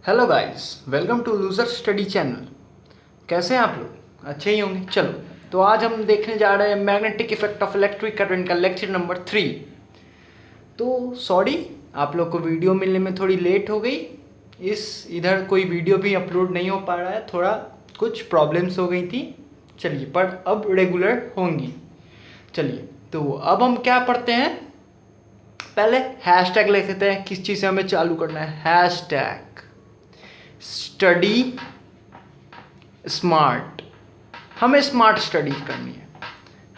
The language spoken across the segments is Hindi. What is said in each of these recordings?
Hello guys, welcome to loser study channel. कैसे हैं आप लोग? अच्छे ही होंगे। चलो, तो आज हम देखने जा रहे हैं magnetic effect of electric current का लेक्चर नंबर 3। तो सॉरी, आप लोग को वीडियो मिलने में थोड़ी लेट हो गई। इधर कोई वीडियो भी अपलोड नहीं हो पा रहा है, थोड़ा कुछ प्रॉब्लम्स हो गई थी। चलिए, पर अब रेगुलर होंगी। चलिए, तो अब हम क्या पढ़ते हैं? पहले हैशटैग लिख लेते हैं, किस चीज़ से हमें चालू करना है। Hashtag study smart. हमें स्मार्ट स्टडी करनी है,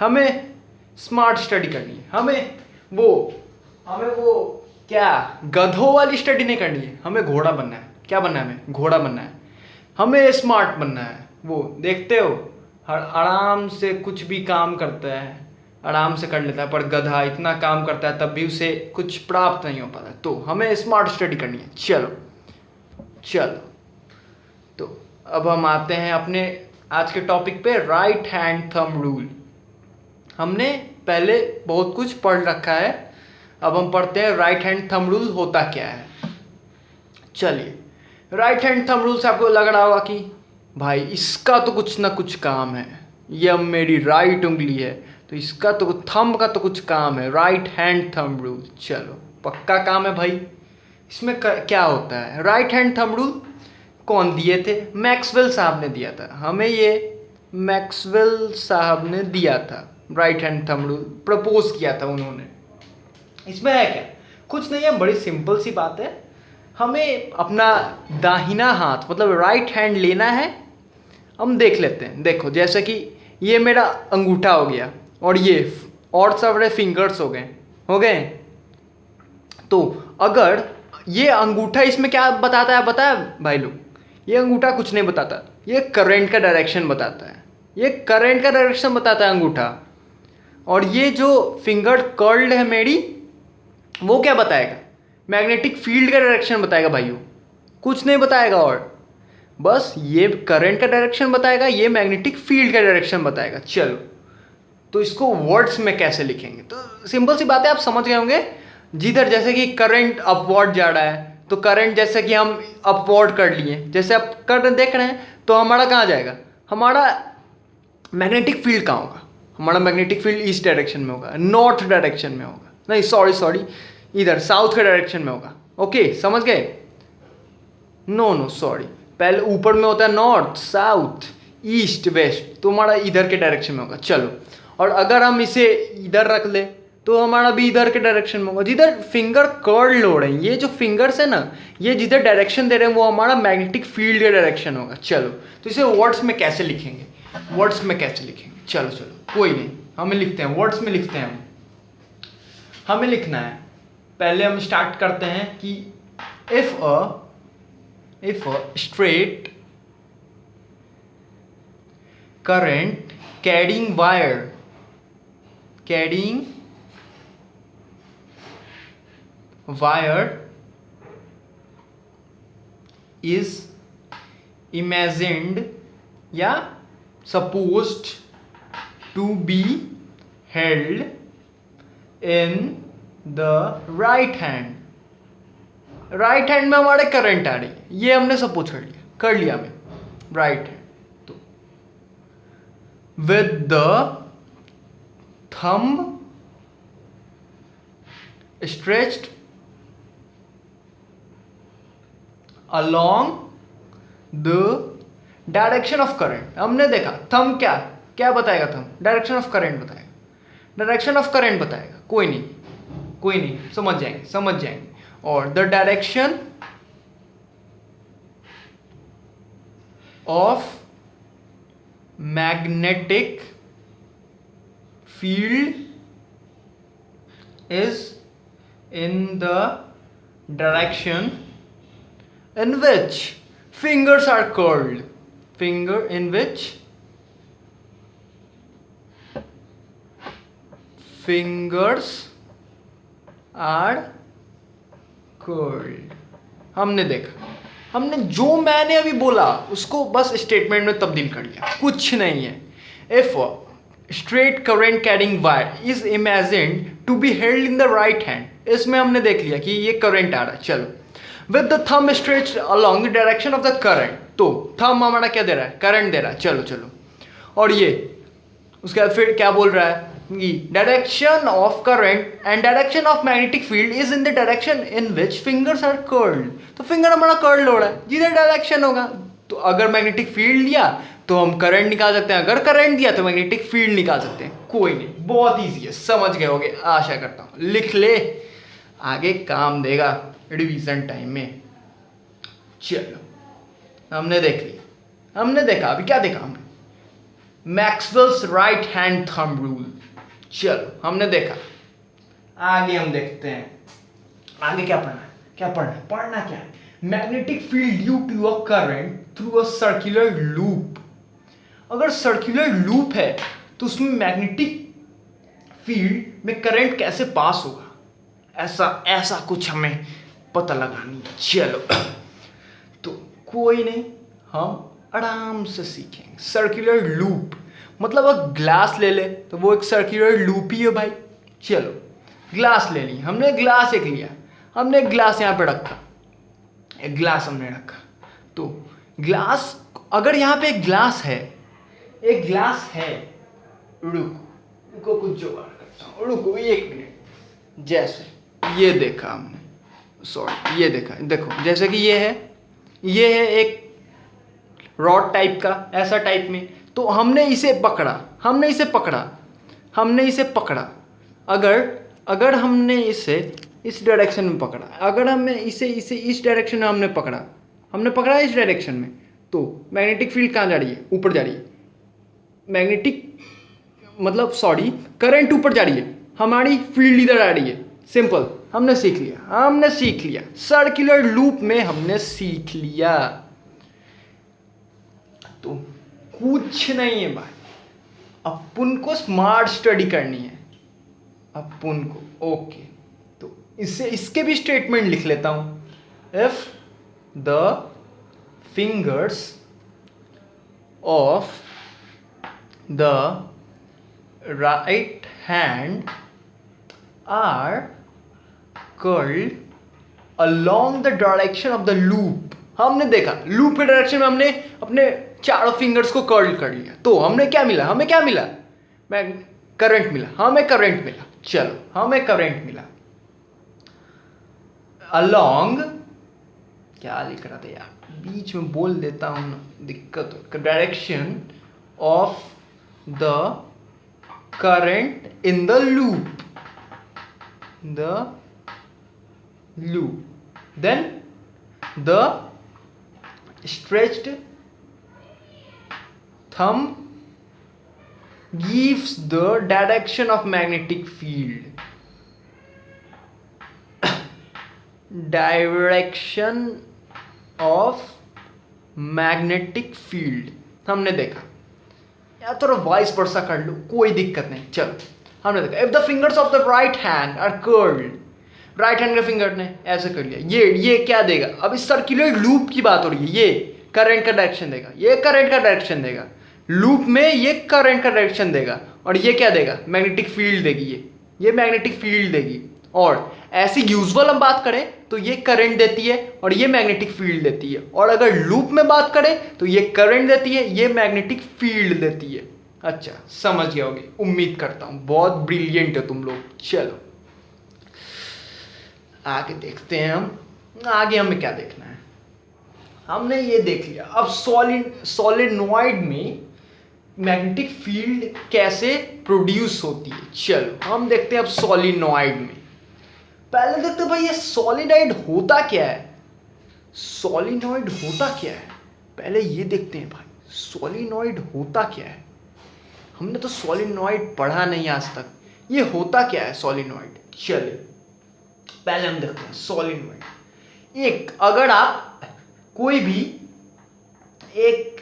हमें स्मार्ट स्टडी करनी है। हमें वो क्या गधों वाली स्टडी नहीं करनी है। हमें घोड़ा बनना है। क्या बनना है? हमें घोड़ा बनना है। हमें स्मार्ट बनना है। वो देखते हो, हर आराम से कुछ भी काम करता है, आराम से कर लेता है, पर गधा इतना काम करता है तब भी उसे कुछ प्राप्त नहीं हो पाता। तो हमें स्मार्ट स्टडी करनी है। चलो चलो, तो अब हम आते हैं अपने आज के टॉपिक पे, राइट हैंड थंब रूल। हमने पहले बहुत कुछ पढ़ रखा है, अब हम पढ़ते हैं राइट हैंड थंब रूल होता क्या है। चलिए, राइट हैंड थंब रूल से आपको लग रहा होगा कि भाई इसका तो कुछ ना कुछ काम है, ये अब मेरी राइट उंगली है तो इसका तो थंब का तो कुछ काम है। राइट हैंड थंब रूल, चलो पक्का काम है भाई। इसमें क्या होता है? राइट हैंड थंब रूल कौन दिए थे? मैक्सवेल साहब ने दिया था हमें। ये मैक्सवेल साहब ने दिया था, right hand thumb rule propose किया था उन्होंने। इसमें है क्या? कुछ नहीं है, बड़ी सिंपल सी बात है। हमें अपना दाहिना हाथ मतलब राइट हैंड लेना है। हम देख लेते हैं। देखो, जैसे कि ये मेरा अंगूठा हो गया और ये और सब फिंगर्स हो गए। तो अगर ये अंगूठा, इसमें क्या बताता है बताया भाई लोग? ये अंगूठा कुछ नहीं बताता, ये करंट का डायरेक्शन बताता है। ये करंट का डायरेक्शन बताता है अंगूठा। और ये जो फिंगर कर्ल्ड है मेरी, वो क्या बताएगा? मैग्नेटिक फील्ड का डायरेक्शन बताएगा भाइयों, कुछ नहीं बताएगा। और बस ये करंट का डायरेक्शन बताएगा, ये मैग्नेटिक फील्ड का डायरेक्शन बताएगा। चलो, तो इसको वर्ड्स में कैसे लिखेंगे? तो सिंपल सी बात है, आप समझ गए होंगे। जिधर जैसे कि करंट अपवर्ड जा रहा है, तो करंट जैसे कि हम अपवर्ड कर लिए, जैसे आप कर देख रहे हैं, तो हमारा कहाँ जाएगा? हमारा मैग्नेटिक फील्ड कहाँ होगा? हमारा मैग्नेटिक फील्ड ईस्ट डायरेक्शन में होगा, नॉर्थ डायरेक्शन में होगा। नहीं, सॉरी, इधर साउथ के डायरेक्शन में होगा। ओके, समझ गए? नो सॉरी, पहले ऊपर में होता है नॉर्थ, साउथ, ईस्ट, वेस्ट, तो हमारा इधर के डायरेक्शन में होगा। चलो, और अगर हम इसे इधर रख ले तो हमारा भी इधर के डायरेक्शन में होगा, जिधर फिंगर कर्ल हो रहे हैं। ये जो फिंगर्स है ना, ये जिधर डायरेक्शन दे रहे हैं वो हमारा मैग्नेटिक फील्ड का डायरेक्शन होगा। चलो, तो इसे वर्ड्स में कैसे लिखेंगे? चलो, कोई नहीं, हमें लिखते हैं, वर्ड्स में लिखते हैं। हमें लिखना है, पहले हम स्टार्ट करते हैं कि if a straight current carrying wire is imagined या supposed to be held in the right hand में हमारे करंट आ रही है, ये हमने सपोज कर लिया हमें राइट हैंड। तो with the thumb stretched along the direction of current। हमने देखा थंब क्या बताएगा? थंब डायरेक्शन ऑफ करंट बताएगा। कोई नहीं, समझ जाएंगे। और the direction of magnetic field is in the direction in which fingers are curled। in which fingers are curled। हमने देखा, हमने जो मैंने अभी बोला उसको बस स्टेटमेंट में तब्दील कर लिया, कुछ नहीं है। If straight current carrying wire is imagined to be held in the right hand, इसमें हमने देख लिया कि ये करंट आ रहा है। चलो, with the thumb stretched along the direction of the current. तो थंब हमारा क्या दे रहा है, करंट दे रहा है, चलो चलो। और ये उसके बाद फिर क्या बोल रहा है कि direction of current and direction of magnetic field is in the direction in which fingers are curled. तो फिंगर हमारा कर्ल हो रहा है, जिधर डायरेक्शन होगा। तो अगर मैग्नेटिक फील्ड लिया तो हम करंट निकाल सकते हैं, अगर करंट दिया तो मैग्नेटिक फील्ड निकाल सकते हैं। कोई नहीं, बहुत ईजी है, समझ गए होगे आशा करता हूँ। लिख ले, आगे काम देगा रिवीजन टाइम में। चलो हमने देख लिया, हमने देखा, अभी क्या देखा हमने, Maxwell's right hand thumb rule. चलो हमने देखा, आगे हम देखते हैं आगे क्या पढ़ना है, क्या पढ़ना है, पढ़ना क्या है। Magnetic field due to a current through a circular loop. अगर सर्कुलर लूप है तो उसमें मैग्नेटिक फील्ड में करंट कैसे पास होगा, ऐसा कुछ हमें पता लगानी है। चलो तो कोई नहीं, हम आराम से सीखेंगे। सर्कुलर लूप मतलब अगर ग्लास ले ले तो वो एक सर्कुलर लूप ही है भाई। चलो ग्लास ले ली हमने, ग्लास एक लिया हमने, एक ग्लास यहाँ पे रखा, एक ग्लास हमने रखा। तो ग्लास, अगर यहाँ पे एक ग्लास है, एक ग्लास है, रुको कुछ जुगाड़ करता हूँ, रुको 1 मिनट। जैसे ये देखा हमने, सॉरी ये देखा, देखो जैसे कि ये है एक रॉड टाइप का, ऐसा टाइप में। तो हमने इसे पकड़ा, अगर हमने इसे इस डायरेक्शन में पकड़ा, अगर हमें इसे इस डायरेक्शन में हमने पकड़ा इस डायरेक्शन में, तो मैग्नेटिक फील्ड कहाँ जा रही है, ऊपर जा रही है। करंट ऊपर जा रही है, हमारी फील्ड इधर आ रही है। सिंपल, हमने सीख लिया सर्कुलर लूप में, हमने सीख लिया। तो कुछ नहीं है भाई, अपन को स्मार्ट स्टडी करनी है अपन को। ओके, तो इसके भी स्टेटमेंट लिख लेता हूं। If the fingers of the right hand are curled along the direction of the loop. हमने देखा लूप के डायरेक्शन में हमने अपने चारों फिंगर्स को कर्ल कर लिया, तो हमें क्या मिला, करंट मिला। चलो हमें करंट मिला अलोंग, क्या लिख रहा था यार, बीच में बोल देता हूं ना, दिक्कत हो, direction of the current in the loop, then the stretched thumb gives the direction of magnetic field. Direction of magnetic field हमने देखा, या थोड़ा वॉइस वर्सा कर लो, कोई दिक्कत नहीं। चलो हमने देखा, if the fingers of the right hand are curled, right hand के फिंगर ने ऐसे कर लिया, ये क्या देगा, अब इस सर्कुलर लूप की बात हो रही है, ये करंट का डायरेक्शन देगा, ये करंट का डायरेक्शन देगा, लूप में ये करंट का डायरेक्शन देगा, और ये क्या देगा, मैग्नेटिक फील्ड देगी, ये मैग्नेटिक फील्ड देगी। और ऐसी यूजुअल हम बात करें तो ये करंट देती है और ये मैग्नेटिक फील्ड देती है, और अगर लूप में बात करें तो ये करंट देती है, ये मैग्नेटिक फील्ड देती है। अच्छा समझ गए होगे, उम्मीद करता हूं, बहुत ब्रिलियंट है तुम लोग। चलो आगे देखते हैं हम, आगे हमें क्या देखना है, हमने ये देख लिया। अब सॉलिनॉइड में मैग्नेटिक फील्ड कैसे प्रोड्यूस होती है, चलो हम देखते हैं अब सॉलिनॉइड में। पहले देखते हैं भाई ये सॉलिनॉइड होता क्या है, पहले ये देखते हैं भाई सॉलिनॉइड होता क्या है। हमने तो सॉलिनॉइड पढ़ा नहीं आज तक, ये होता क्या है सॉलिनॉइड। चलिए पहले हम देखते हैं सॉलिनॉइड। एक, अगर आप कोई भी एक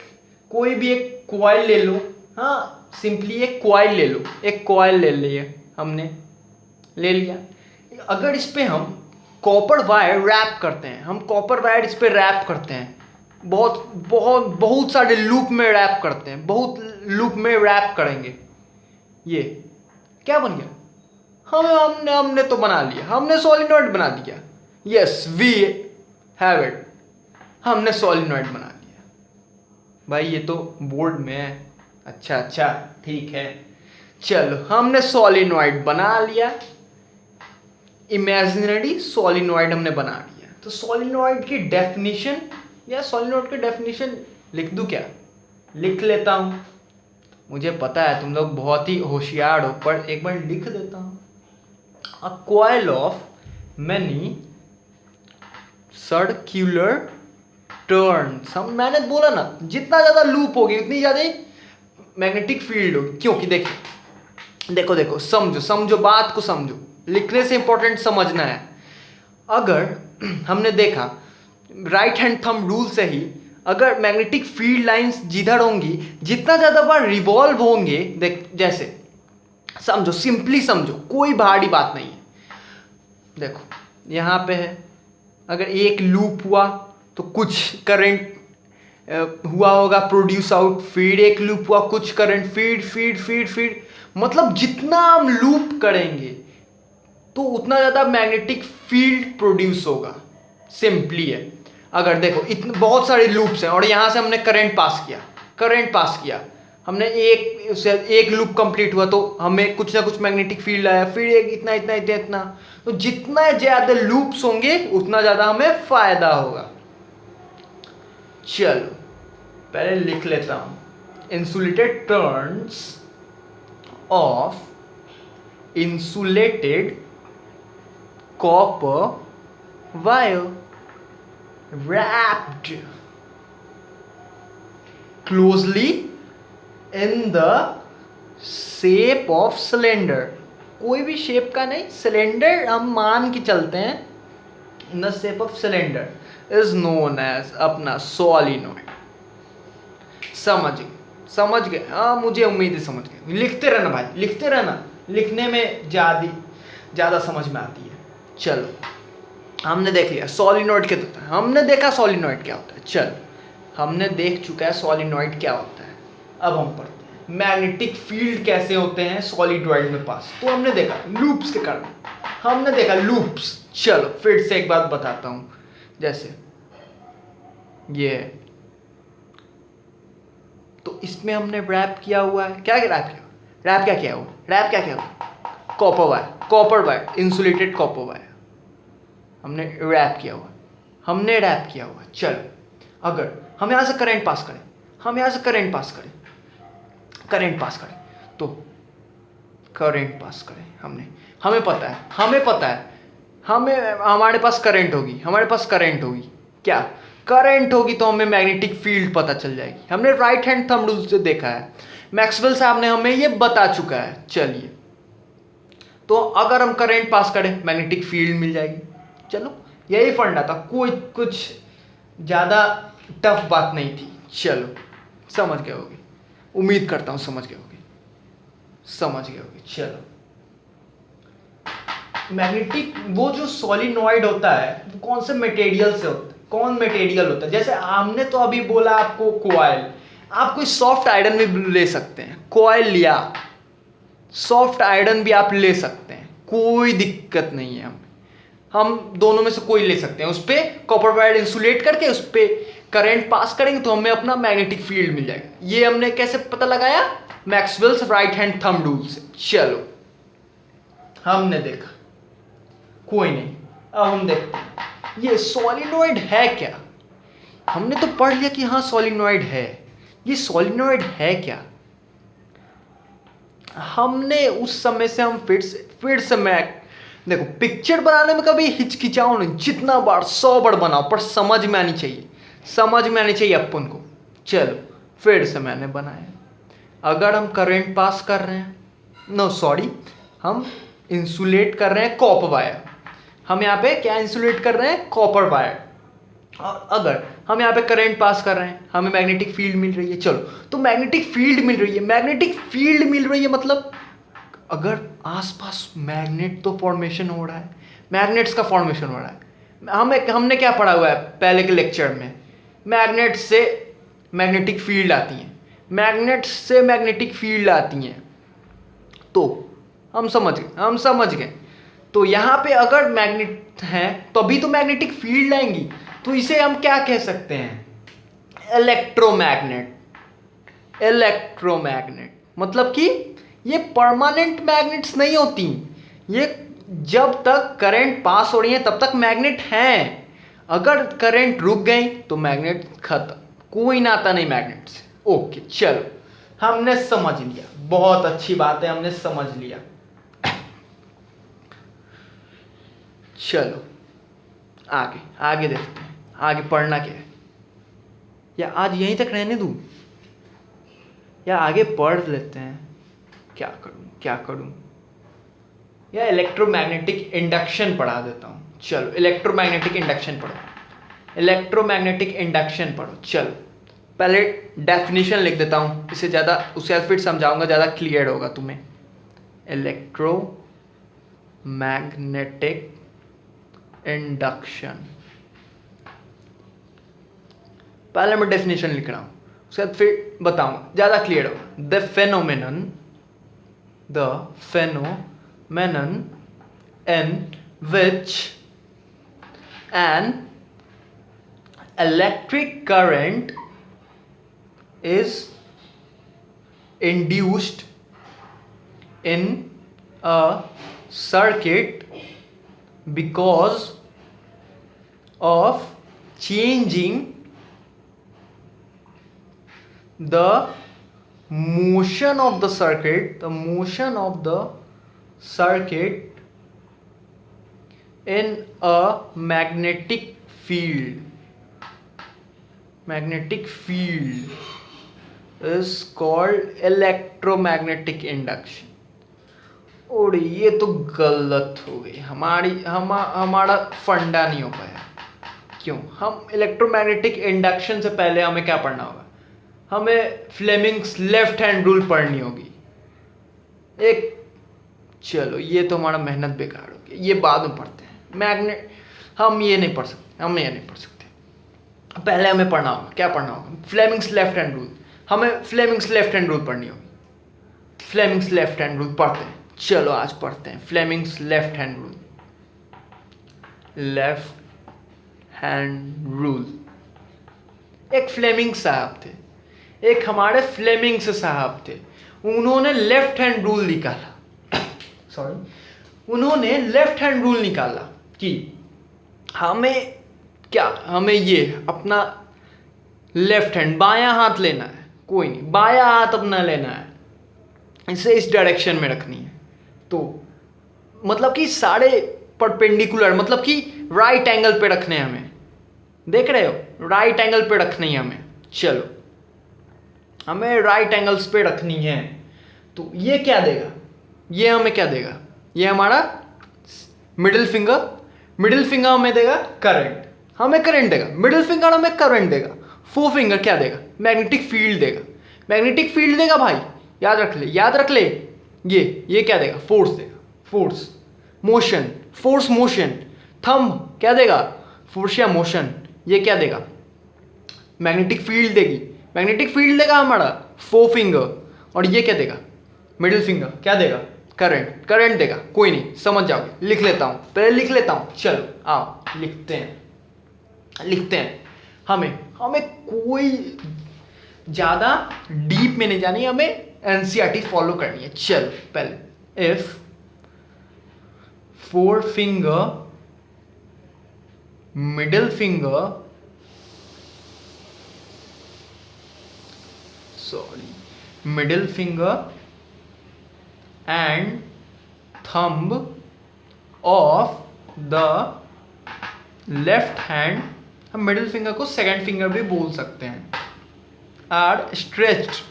कॉइल ले लो, हाँ सिंपली एक कॉइल ले लो, एक कॉइल ले लिए हमने, ले लिया। अगर इस पे हम कॉपर वायर रैप करते हैं, हम कॉपर वायर इस पे रैप करते हैं, बहुत सारे लूप में रैप करते हैं, बहुत लूप में रैप करेंगे, ये क्या बन गया, हमने तो बना लिया, हमने सॉलिनॉइड बना दिया। यस, वी हैव इट, हमने सोलिनॉइड बना लिया। भाई ये तो बोर्ड में है। अच्छा अच्छा ठीक है, चलो हमने सोलिनॉइड बना लिया, इमेजिनरी सोलिनॉइड हमने बना लिया। तो सोलिनॉइड की डेफिनेशन या सोलिनॉइड की डेफिनेशन लिख दूं क्या? लिख लेता हूं, मुझे पता है तुम लोग बहुत ही होशियार हो, पर एक बार लिख देता हूं। A coil of many circular turns. हम मैंने बोला ना, जितना ज्यादा लूप होगी उतनी ज्यादा मैग्नेटिक फील्ड होगी। क्योंकि देखो देखो समझो समझो, बात को समझो, लिखने से इंपॉर्टेंट समझना है। अगर हमने देखा राइट हैंड थंब रूल से ही, अगर मैग्नेटिक फील्ड लाइंस जिधर होंगी, जितना ज़्यादा बार रिवॉल्व होंगे, देख जैसे समझो, सिंपली समझो, कोई भारी बात नहीं है। देखो यहाँ पे है, अगर एक लूप हुआ तो कुछ करंट हुआ होगा प्रोड्यूस आउट, फीड एक लूप हुआ, कुछ current, feed feed feed feed, मतलब जितना हम लूप करेंगे तो उतना ज़्यादा मैग्नेटिक फील्ड प्रोड्यूस होगा। सिंपली है। अगर देखो इतने बहुत सारे लूप्स हैं और यहाँ से हमने करंट पास किया, हमने एक लूप कंप्लीट हुआ तो हमें कुछ ना कुछ मैग्नेटिक फील्ड आया, फिर एक इतना इतना इतना इतना, तो जितना ज़्यादा लूप्स होंगे उतना ज़्यादा हमें फायदा होगा। चलो पहले लिख लेता हूँ, insulated turns of insulated copper wire wrapped closely in the shape of cylinder। कोई भी शेप का नहीं, सिलेंडर हम मान के चलते हैं। in the shape of cylinder is known as अपना सोलिनॉइड। समझ गए? हाँ मुझे उम्मीद है समझ गए। लिखते रहना भाई, लिखते रहना, लिखने में ज़्यादा समझ में आती है। चलो हमने देख लिया सोलिनॉइड क्या होता है, हमने देखा सोलिनॉइड क्या होता है। चल हमने देख चुका है सोलिनॉइड क्या होता है। अब हम पढ़ते हैं मैग्नेटिक फील्ड कैसे होते हैं सॉलिडॉइड में पास। तो हमने देखा लूप्स के कारण, हमने देखा लूप्स। चलो फिर से एक बात बताता हूँ, जैसे ये है, तो इसमें हमने रैप किया हुआ है। क्या रैप क्या किया हुआ? Copper wire, insulated copper wire हमने रैप किया हुआ। चलो अगर हम यहाँ से करंट पास करें तो करंट पास करें, हमें पता है हमारे पास करंट होगी। क्या करंट होगी तो हमें मैग्नेटिक फील्ड पता चल जाएगी। हमने राइट हैंड थंब रूल से देखा है, मैक्सवेल साहब ने हमें ये बता चुका है। चलिए तो अगर हम करंट पास करें मैग्नेटिक फील्ड मिल जाएगी। चलो यही फंडा था, कोई कुछ ज़्यादा टफ बात नहीं थी। चलो समझ गए होगे, उम्मीद करता हूँ समझ गए होगे। चलो मैग्नेटिक वो जो सॉलिनॉइड होता है वो कौन से मटेरियल से होता है? कौन मटेरियल होता है? जैसे हमने तो अभी बोला आपको कॉइल, आप कोई सॉफ्ट आयरन भी ले सकते हैं। कॉइल लिया, सॉफ्ट आयरन भी आप ले सकते हैं, कोई दिक्कत नहीं है। हम दोनों में से कोई ले सकते हैं। उस पर कॉपर वायर इंसुलेट करके उस पर करंट पास करेंगे तो हमें अपना मैग्नेटिक फील्ड मिल जाएगा। ये हमने कैसे पता लगाया? Maxwell's right hand thumb rule से। चलो हमने देखा, कोई नहीं, अब हम देखते हैं ये सोलिनॉइड है क्या। हमने तो पढ़ लिया कि हाँ सोलिनॉइड है, ये सोलिनॉइड है क्या? हमने उस समय से हम फिर से मैं देखो पिक्चर बनाने में कभी हिचकिचाओ नहीं, जितना बार 100 बार बनाओ, पर समझ में आनी चाहिए अपन को। चलो फिर से मैंने बनाया, अगर हम करंट पास कर रहे हैं, हम इंसुलेट कर रहे हैं कॉपर वायर। हम यहाँ पे क्या इंसुलेट कर रहे हैं? Copper wire. और अगर हम यहाँ पे करंट पास कर रहे हैं, हमें मैग्नेटिक फील्ड मिल रही है। चलो तो मैग्नेटिक फील्ड मिल रही है मतलब अगर आसपास मैग्नेट तो फॉर्मेशन हो रहा है, मैग्नेट्स का फॉर्मेशन हो रहा है। हमने क्या पढ़ा हुआ है पहले के लेक्चर में? मैग्नेट से मैग्नेटिक फील्ड आती हैं। तो हम समझ गए। तो यहाँ पे अगर मैग्नेट है तभी तो मैग्नेटिक फील्ड आएंगी। तो इसे हम क्या कह सकते हैं? इलेक्ट्रोमैग्नेट। इलेक्ट्रोमैग्नेट मतलब कि ये परमानेंट मैग्नेट्स नहीं होती, ये जब तक करंट पास हो रही है तब तक मैग्नेट हैं, अगर करंट रुक गई तो मैग्नेट खत्म, कोई नाता नहीं मैग्नेट से। ओके चलो, हमने समझ लिया, बहुत अच्छी बात है, हमने समझ लिया। चलो आगे आगे देखते हैं, आगे पढ़ना क्या है, या आज यहीं तक रहने दूं या आगे पढ़ लेते हैं? क्या करूं क्या करूं, या इलेक्ट्रोमैग्नेटिक इंडक्शन पढ़ा देता हूं। चलो इलेक्ट्रोमैग्नेटिक इंडक्शन पढ़ो, इलेक्ट्रोमैग्नेटिक इंडक्शन पढ़ो। चलो पहले डेफिनेशन लिख देता हूं, इससे ज़्यादा उससे फिर समझाऊंगा, ज़्यादा क्लियर होगा तुम्हें। इलेक्ट्रोमैग्नेटिक इंडक्शन, पहले मैं डेफिनेशन लिख रहा हूं, उसके बाद फिर बताऊंगा, ज़्यादा क्लियर होगा। The phenomenon in which an electric current is induced in a circuit because of changing the motion of the circuit, in a magnetic field is called electromagnetic induction। और ये तो गलत हो गई हमारा फंडा नहीं हो पाया। क्यों? हम इलेक्ट्रोमैग्नेटिक इंडक्शन से पहले हमें क्या पढ़ना होगा? हमें फ्लेमिंग्स लेफ्ट हैंड रूल पढ़नी होगी। चलो ये तो हमारा मेहनत बेकार हो गया, ये बाद में पढ़ते हैं। मैग्नेट हम ये नहीं पढ़ सकते, पहले हमें पढ़ना होगा, क्या पढ़ना होगा? Fleming's left hand rule. हमें फ्लेमिंग्स लेफ्ट हैंड रूल पढ़नी होगी। फ्लेमिंग्स लेफ्ट हैंड रूल पढ़ते हैं। चलो आज पढ़ते हैं फ्लेमिंग्स लेफ्ट हैंड रूल। एक फ्लेमिंग साहब थे, एक हमारे फ्लेमिंग्स साहब थे, उन्होंने लेफ्ट हैंड रूल निकाला उन्होंने लेफ्ट हैंड रूल निकाला कि हमें ये अपना लेफ्ट हैंड, बायां हाथ लेना है, कोई नहीं, बायां हाथ अपना लेना है, इसे इस डायरेक्शन में रखनी है। तो मतलब कि सारे परपेंडिकुलर, मतलब कि राइट एंगल पे रखने हैं हमें, देख रहे हो, राइट एंगल पे रखनी है हमें। चलो हमें राइट एंगल्स पे रखनी है, तो ये क्या देगा? ये हमें क्या देगा? ये हमारा मिडिल फिंगर हमें देगा करंट, हमें करंट देगा। मिडिल फिंगर हमें करंट देगा। फोर फिंगर क्या देगा? मैग्नेटिक फील्ड देगा भाई, याद रख ले। ये क्या देगा? फोर्स देगा, फोर्स मोशन। थंब क्या देगा? फोर्स या मोशन। ये क्या देगा? मैग्नेटिक फील्ड देगा हमारा फोर फिंगर। और ये क्या देगा? मिडिल फिंगर क्या देगा? करंट देगा। कोई नहीं, समझ जाओगे, लिख लेता हूं। चलो आओ लिखते हैं। हमें कोई ज़्यादा डीप में नहीं जानी, हमें एनसीईआरटी फॉलो करनी है। चलो पहले if four finger, middle finger, and thumb of the left hand, हम मिडिल फिंगर को सेकंड फिंगर भी बोल सकते हैं, are stretched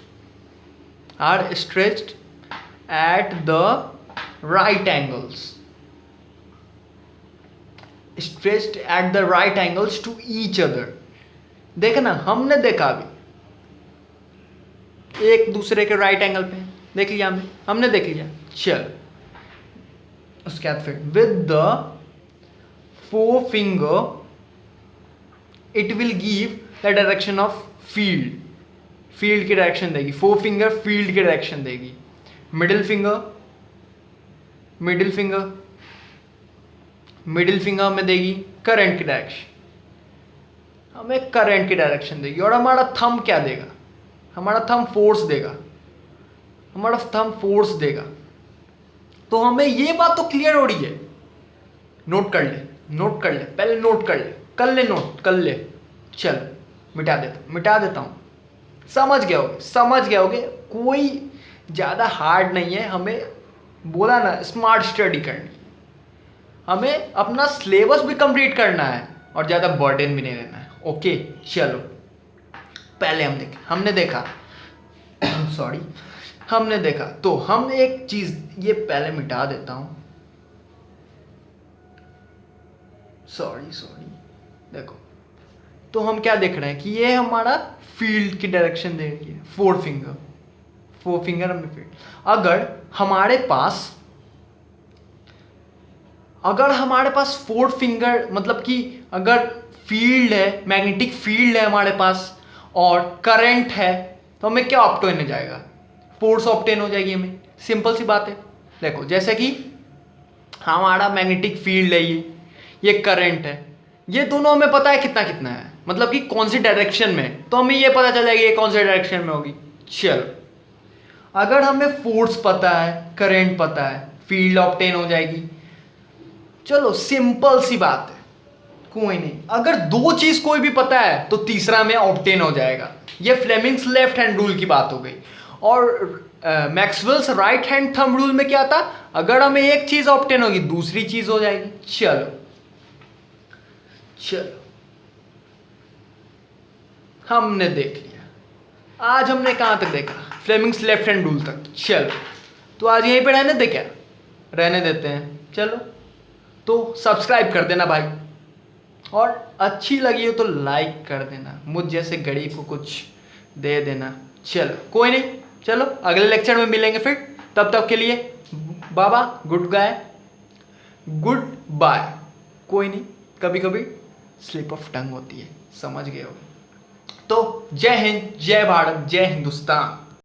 at the right angles to each other। देखना, हमने देखा अभी एक दूसरे के राइट एंगल पे देख लिया, हमने देख लिया। चल उसके बाद फिर with the four finger it will give the direction of field की डायरेक्शन देगी। फोर फिंगर फील्ड की डायरेक्शन देगी। मिडिल फिंगर में देगी करंट की डायरेक्शन। हमें करंट की डायरेक्शन देगी। और हमारा थंब क्या देगा? हमारा थंब फोर्स देगा, हमारा थंब फोर्स देगा। तो हमें ये बात तो क्लियर हो रही है। नोट कर ले, नोट कर ले, पहले नोट कर ले, कर ले नोट, कर ले। चल मिटा देता हूँ। समझ गए होगे, समझ गए होगे। कोई ज़्यादा हार्ड नहीं है। हमें बोला ना स्मार्ट स्टडी करनी, हमें अपना सिलेबस भी कंप्लीट करना है और ज़्यादा बर्डन भी नहीं लेना है। ओके चलो, पहले हमने देखा सॉरी, हमने देखा। तो हम एक चीज़ ये पहले मिटा देता हूँ। सॉरी देखो, तो हम क्या देख रहे हैं कि ये हमारा फील्ड की डायरेक्शन दे रही है। फोर फिंगर हमें फील्ड। अगर हमारे पास फोर फिंगर, मतलब कि अगर फील्ड है, मैग्नेटिक फील्ड है हमारे पास और करंट है, तो हमें क्या ऑब्टेन हो जाएगा? फोर्स ऑब्टेन हो जाएगी हमें। सिंपल सी बात है। देखो जैसे कि हमारा मैग्नेटिक फील्ड है, ये करंट है, ये दोनों हमें पता है कितना कितना है, मतलब कि कौन सी डायरेक्शन में, तो हमें ये पता चल जाएगा ये कौन सी डायरेक्शन में होगी। चलो, अगर हमें फोर्स पता है, करंट पता है, फील्ड ऑब्टेन हो जाएगी। चलो सिंपल सी बात है, कोई नहीं। अगर दो चीज कोई भी पता है तो तीसरा में ऑब्टेन हो जाएगा। ये फ्लेमिंग्स लेफ्ट हैंड रूल की बात हो गई। और Maxwell's right hand thumb rule में क्या था? अगर हमें एक चीज ऑब्टेन होगी दूसरी चीज हो जाएगी। चलो हमने देख लिया। आज हमने कहां तक देखा? फ्लेमिंग्स लेफ्ट हैंड रूल तक। चलो, तो आज यहीं पे रहने दे क्या? रहने देते हैं। चलो, तो सब्सक्राइब कर देना भाई, और अच्छी लगी हो तो लाइक कर देना, मुझ जैसे गरीब को कुछ दे देना। चलो कोई नहीं, चलो अगले लेक्चर में मिलेंगे फिर। तब तक के लिए बाबा गुड बाय। कोई नहीं, कभी कभी स्लिप ऑफ टंग होती है, समझ गए हो। तो जय हिंद, जय भारत, जय हिंदुस्तान।